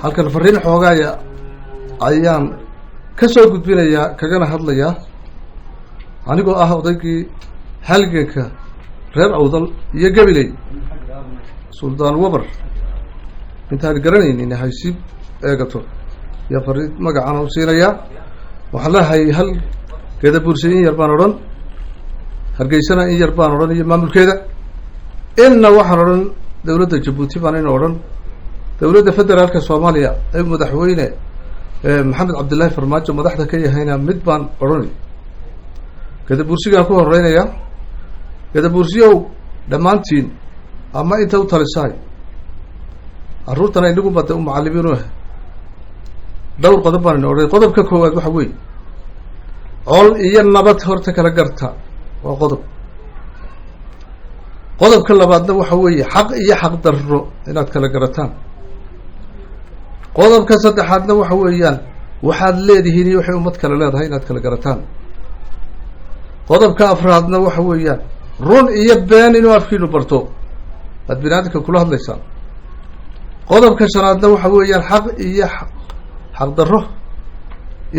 halkan fariin xoogaaya ayaan ka soo gudbinayaa kagana hadlayaa anigoo ah odaygii halganka reer awdal iyo gabiley suldaan wabar intaan garanaynin haysiib eegato iyo fariin magacaan u siinayaa waxaan leeyahay hal gadabuursi in yar baan odhan hargeysana in yar baan odhan iyo maamulkeeda inna waxaan odhan dawladda jabuuti baan in odhan dawladda federaalka soomaaliya ee madaxweyne maxamed cabdillaahi farmaajo madaxda ka yahayna mid baan odhanay gadabuursigaan ku horeynayaa gadabuursiyow dhammaantiin ama inta u talisaay carruurtana inagu bada u macallimiin u ah dhowr qodob baan ina odhanay qodobka koowaad waxa weeye col iyo nabad horta kala garta waa qodob qodobka labaadna waxa weeye xaq iyo xaq darro inaad kala garataan qodobka saddexaadna waxa weeyaan waxaad leedihiin iyo waxay ummad kale leedahay inaad kala garataan qodobka afraadna waxa weeyaan run iyo been inuu afkiinu barto aad binaadinka kula hadlaysaan qodobka shanaadna waxa weeyaan xaq iyo xaq darro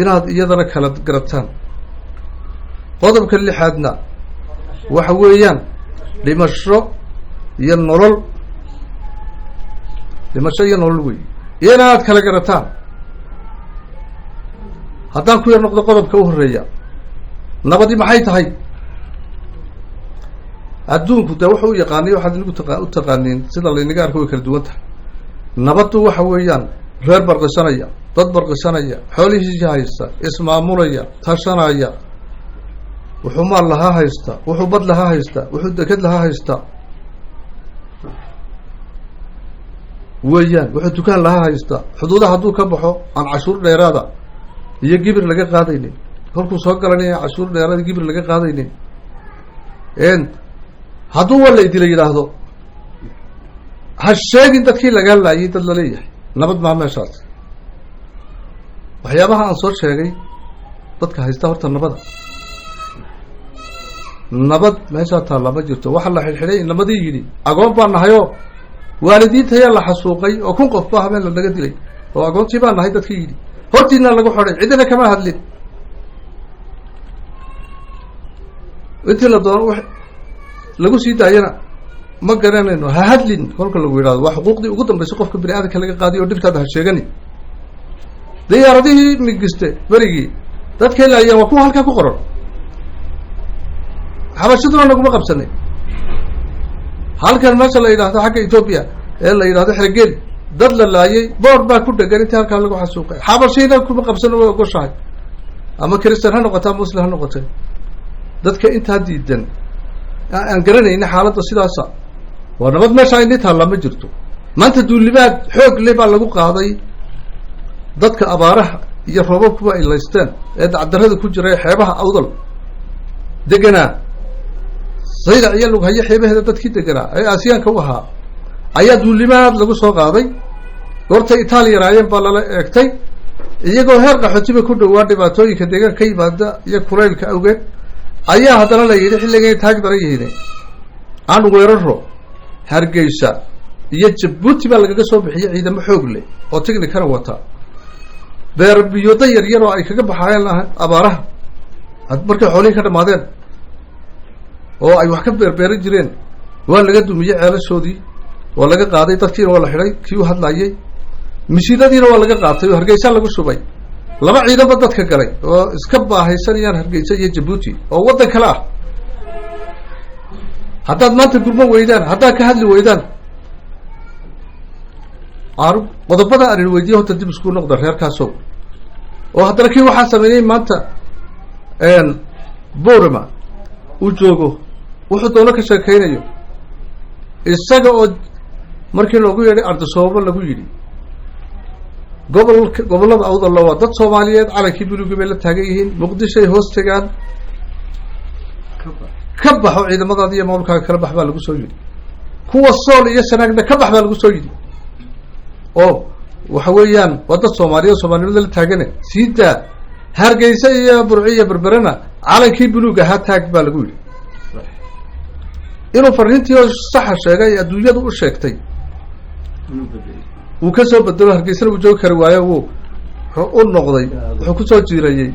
inaad iyadana kala garataan qodobka lixaadna waxa weeyaan dhimasho iyo nolol wey inaad kala garataan haddaan ku yar noqdo qodobka u horeeya nabadi maxay tahay adduunku dee wuxuu u yaqaanay waxaad inagu u taqaaniin sida laynaga arka way kala duwan tahay nabaddu waxa weeyaan reer barqisanaya dad barqisanaya xoolihiisi haysta ismaamulaya tashanaya wuxuu maal lahaa haysta wuxuu bad lahaa haysta wuxuu deked lahaa haysta weeyaan wuxuu dukaan lahaa haysta xuduudaha hadduu ka baxo aan cashuur dheeraada iyo gibir laga qaadaynin kolkuu soo galanaya cashuur dheeraada gibir laga qaadaynin hadduu wala idila yidhaahdo ha sheegin dadkii lagaa laayay dad laleeyahay nabad maa meeshaas waxyaabaha aan soo sheegay dadka haysta horta nabad meeshaa taalla ma jirto waxa la xidhxidhay namadii yidhi agoon baan nahayoo waalidiintayaa la xasuuqay oo 1,000 qof baa habeen lanaga dilay oo agoontii baan nahay dadkii yidhi hortiina lagu xidhay cidina kama hadlin intii la doono lagu sii daayana ma garanayno ha hadlin kolka lagu yidhahdo waa xuquuqdii ugu dambaysa qofka bini aadamka laga qaadiyo oo dhibtaada ha sheegani diyaaradihii migiste berigii dadkay laayeen waa kuwa halkaa ku qoran xabashaduna naguma qabsanay halkan meesha la yidhaahdo xagga ethoopia ee la yidhahdo xergeel dad la laayay boor baa ku dhegan intii halkaa lagu xasuuqay xabashiina kuma qabsano way ogoshahay ama christan ha noqota ama muslim ha noqotay dadka intaa diidan aan garanayna xaaladda sidaasa waa nabad meesha ini taalla ma jirto maanta duulimaad xoog le baa lagu qaaday dadka abaaraha iyo roobabkuba ay laysteen ee dacdarrada ku jira ee xeebaha awdal deganaa sayda iyo lughayo xeebaheeda dadkii deganaa ee aasiyaanka u ahaa ayaa duulimaad lagu soo qaaday goortay itaaliya raayeen baa lala eegtay iyagoo heer qaxootiba ku dhowaa dhibaatooyinka deegaanka ka yimaada iyo kulaylka awgeed ayaa haddana la yidhi xilligay taag daran yihiin aan weeraro hargeysa iyo jabuuti baa lagaga soo bixiyay ciidamo xoog leh oo technicana wata beerbiyooda yar yar oo ay kaga baxaayeen abaaraha markay xoolihii ka dhamaadeen oo ay wax ka beerbeeran jireen waa laga dumiyey ceelashoodii waa laga qaaday dadkiina waa la xidhay kii u hadlayay misiinadiina waa laga qaatay oo hargeysa lagu shubay laba ciidanba dadka galay oo iska baahaysanayaan hargeysa iyo jabuuti oo waddan kale ah haddaad maanta gurmo weydaan haddaad ka hadli weydaan qodobada aan weydiye horta dib isku noqda reerkaasow oo haddana kii waxaa sameeyey maanta borama uu joogo wuxuu doono ka sheekeynayo isaga oo markii loogu yeedhay ardasoobo lagu yidhi gobollada awdalla waa dad soomaaliyeed calankii buluugi bay la taagan yihiin muqdishoay hoos tegaan ka baxo ciidamadaada iyo maamulkaaga kala bax baa lagu soo yidhi kuwa sool iyo sanaagna ka bax baa lagu soo yidhi oo waxa weeyaan waa dad soomaaliyeed soomaalinimada la taagane sii daa hargeysa iyo burci iyo berberena calankii buluug ahaa taag baa lagu yidhi inuu fariintii oo saxa sheegay adduunyadu u sheegtay وكسب بدل هرجيسنا وجو كروايا ونقضي وحكسو جيري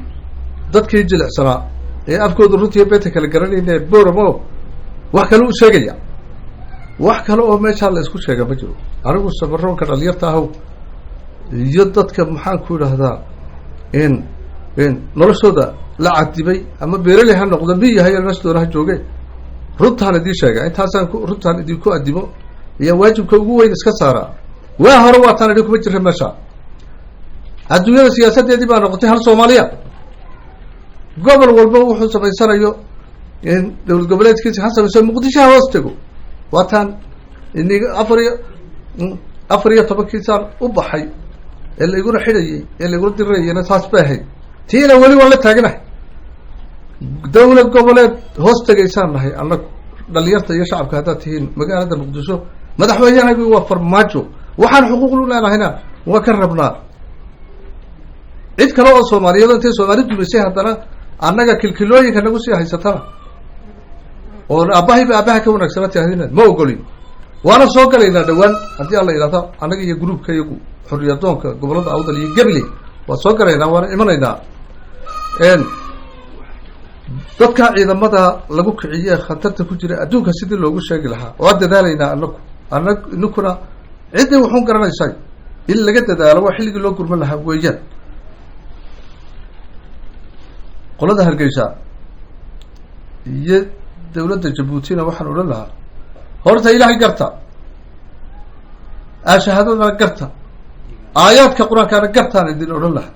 ضدك يجلع سراء أفكود الروتية بيتك الجراني إنه بورمو وحكلو شجيا وحكلو ما شاء الله يسكت شجع بجرو أرجو السفرون كراليرتاهو يضدك محن كل هذا إن نرصده لا عتبي أما بيرلي هالنقطة بيه هي الناس دورها جوجي ربطها ندي شجع أنت حسن ربطها ندي كو أديمو هي واجب كوجو يسكت سارة وهروا تاني لكم بتجري مشى الدنيا السياسة دي بقى نقطتها الصومالية قبل والبو حسب يسار يو إن دول قبلات كيس حسب يسار مقدشة واسطكوا وطن إني أفريقيا طبعا كيسار وبحي اللي يقول حدي اللي يقول دري أنا تصبحي تيلا ولا تاجنا دولة قبلات هوست كيسار نهي أنا دليرت يشعب كهذا تين مجال هذا مقدسه ما دحويا أنا بيوفر ماجو وحن حقوق لنا هنا وكربنا عيد كلام الصومالية ده تسومالي تبصي هذا أنا كل كنا نقول هاي سترة وأباهي كون أكسبت هذين ما أقولي وأنا سوق لنا دوان أنتي الله إذا أنا كي جروب كي حريتهم كقبلات أو تلي قبلي وسوق لنا وأنا إيماننا إن تذكر إذا ماذا لقوك عيا خطرت كجرا أدوك سيد اللوجو شاكل لها وعد ذلك أنا نكنا عدة وحون كرنا شيء إلا جت ده لو حلق اللوجو من لها ويجان قل هذا هالجيشة دولة جيبوتينا وحن ولا لها هرت إلهي قرتها أشهدنا قرتها آيات كقرآن كان قرتها ندين ولا لها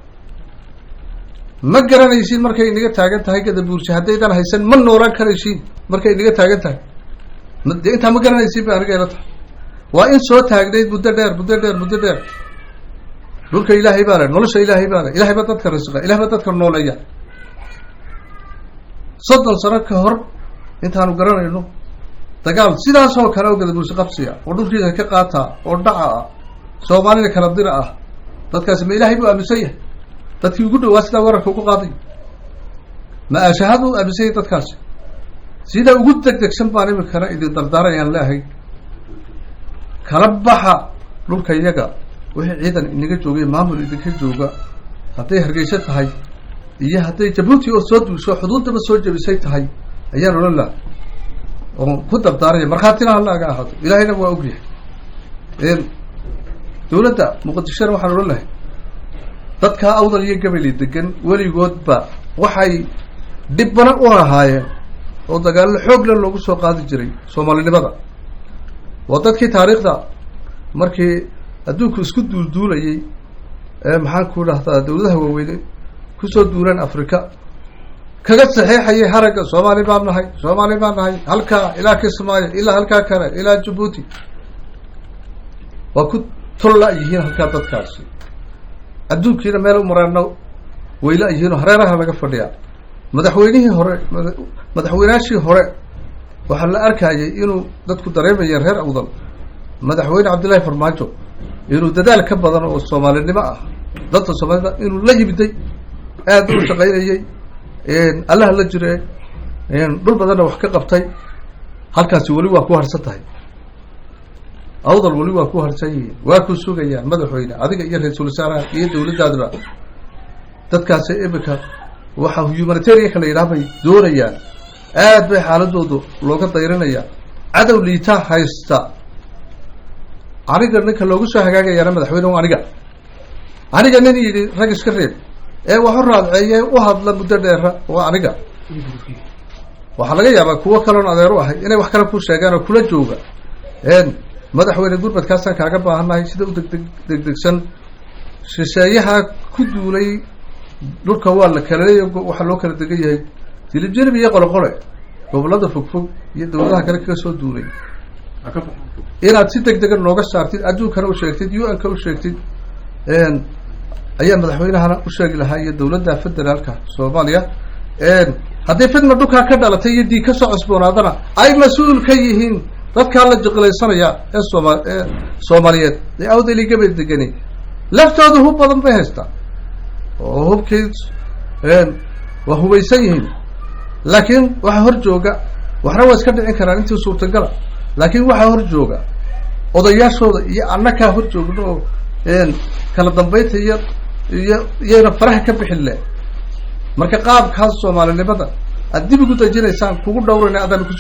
ما قرنا يصير مركي نيجي تاجت هاي كده بقول شهادة ده هيسن من نوران كان يصير مركي نيجي تاجت هاي أنت ما قرنا يصير بأرجع لها وإن صوت هاجديت بدر نقول كإلهي بارا نقولش إلهي بتذكر رسالة إلهي بتذكر نوليا صدق صارك هرب أنت هنو قرنا إنه تقال سيدا سو كانوا كده بقول سقفسيا ودول فيها كقاطع ودعاء سومالي كلام درا تذكر اسم إلهي بقى مسيح تذكر يقولوا واسلا ورك وقاضي ما أشهدوا أبي سيد تذكر سيدا وجود تكشن باني بكرة إذا دردارة يعني الله كربها نور كيجا وهي عيدا إنك جوجي مامور إذا كجوجا هتي هرجيشة هاي إيه هتي جبوتي أصوات وشو حدود بسوي جبسيت هاي أيان ولا لا وكنت دردارة مرخاتنا الله قاعد إلهي نبوا أقريه دولة مقدسين وحنا ولا dadka awdal iyo gabali degan waligoodba waxay dib bana u ahaayeen oo dagaal xoog leh lagu soo qaadi jiray Soomaalinimada wadadkii taariikhda markii adduunku isku duulduulayay maxaan ku raahdaa dawladaha waaweyn ku soo duulan Afrika kaga saxeexayay haraga Soomaali baan nahay halka ilaa Kismaayo ilaa halka kale ilaa Djibouti waa ku tolla yihiin halka dadkaasi adduunkiina meel u marayno weyla yihiin hareeraha laga fadhiya madaxweynaashii hore waxa la arkayay inuu dadku dareemayeen reer awdal madaxweyne Cabdullaahi Farmaajo inuu dadaal ka badan oo Soomaalinimo ah dadka Soomaalida inuu la yimiday aad u shaqeynayay Allah la jiray dhul badan wax ka qabtay halkaas wali waa ku harsantahay awdal wali waa ku harsay waa ku sugayaan madaxweyne adiga iyo ra'iisul wasaaraha iyo dawladda dadkaas imika waxa humanitarian kala yiraahday doonayaan aad bay xaaladoodu looga dayranaya cadow liita haysta aniga ninka loogu soo hagaagayana madaxweynaha aniga nin yiri rag iska reeb waxa raadciyay u hadla muddo dheer oo aniga waxa laga yaabaa kuwa kale oo adeer u ahay inay wax kale ku sheegaan oo kula jooga madaxweyne gurmadkaasaan kaaga baahannahay sida u degdegsan shisheeyaha ku duulay dhulka waa la kala leeyahay waxa loo kala degan yahay dilib iyo qolqole gobolada fogfog iyo dawladaha kale ka soo duulay inaad si degdeg looga saartid adduunkana u sheegtid UN-ka u sheegtid ayaa madaxweynahana u sheegi lahaa iyo dawladda federaalka Soomaaliya haddii fidna dhulka ka dhalatay iyo dii ka soo cusboonaadana ay mas'uul ka yihiin dadka la jaqlaysanaya Soomaaliyeed ee awdali gabay degani laftoodu hub badan bay haystaan oo hubkii waa hubaysan yihiin laakiin waxa hor jooga waxna waa iska dhicin karaan intii suurtagal laakiin waxa hor jooga odayaashooda iyo annaka hor joogno kala dambaynta iyana faraha ka bixin leh marka qaabkaas Soomaalinimada aad dib ugu dajinaysaan kugu dhowrana adan ku